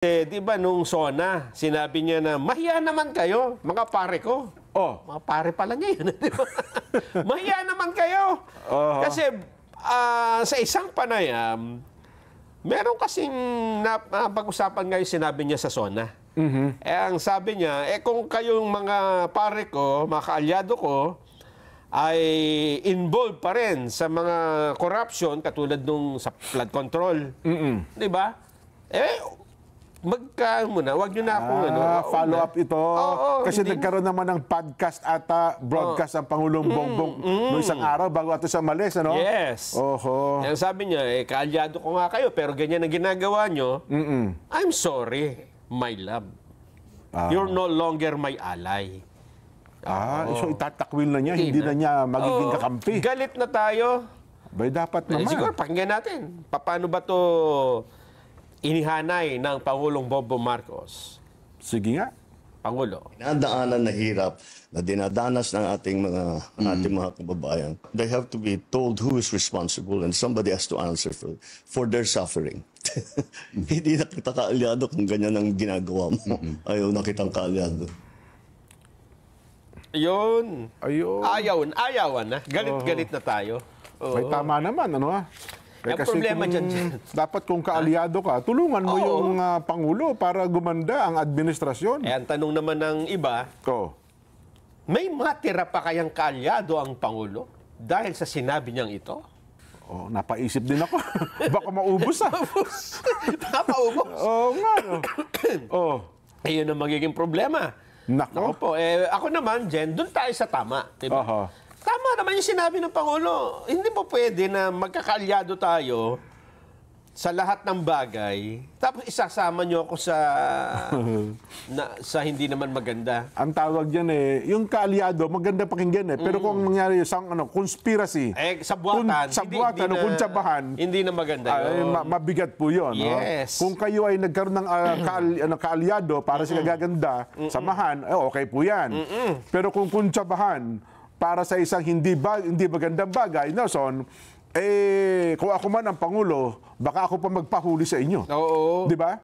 Di ba nung SONA, sinabi niya na, mahiya naman kayo, mga pare ko. Oh. Mga pare pala niya yun. Di ba? Mahiya naman kayo. Kasi sa isang panayam, meron kasing napag-usapan ngayon sinabi niya sa SONA. Ang sabi niya, kung kayong mga pare ko, mga kaalyado ko, ay involved pa rin sa mga corruption katulad nung sa flood control. Di ba? Muna, wag nyo na akong follow up ito. Kasi nagkaroon naman ng podcast at broadcast ang Pangulong Bongbong noong isang araw bago ato sa malis, ano? Yes. Yan sabi niya, kaalyado ko nga kayo, pero ganyan ang ginagawa nyo. I'm sorry, my love. You're no longer my ally. So itatakwil na niya, hindi na niya magiging kakampi. Galit na tayo. Bay, dapat naman. Siguro, pakinggan natin. Paano ba to inihanay ng Pangulong Bongbong Marcos? Sige nga. Pangulo. Dinadaanan na hirap na dinadanas ng ating mga kababayan. They have to be told who is responsible and somebody has to answer for their suffering. Hindi na kita kaalyado kung ganyan ang ginagawa mo. Ayaw na kitang kaalyado. Ayun. Ayawan na. Galit-galit na tayo. May tama naman, ano Ang problema dyan. Dapat kung kaalyado ka, tulungan mo yung Pangulo para gumanda ang administrasyon. Ang tanong naman ng iba, may matira pa kayang kaalyado ang Pangulo dahil sa sinabi niyang ito? Napaisip din ako. Baka maubos Napaubos? Nga. Ayun ang magiging problema. Nako po. Ako naman, Jen, doon tayo sa tama. Diba? Tama naman yung sinabi ng Pangulo. Hindi po pwede na magkakaalyado tayo sa lahat ng bagay, tapos isasama nyo ako sa hindi naman maganda. Ang tawag dyan yung kaalyado, maganda pakinggan pero kung mangyari isang Sa conspiracy, buwatan, kuntsabahan, hindi na maganda yun. mabigat po yun. Yes. Kung kayo ay nagkaroon ng kaalyado para sa kagaganda, samahan, okay po yan. Pero kung kuntsabahan, para sa isang hindi magandang bagay, Nelson, kung ako man ang Pangulo, baka ako pa magpahuli sa inyo. Oo. Di ba?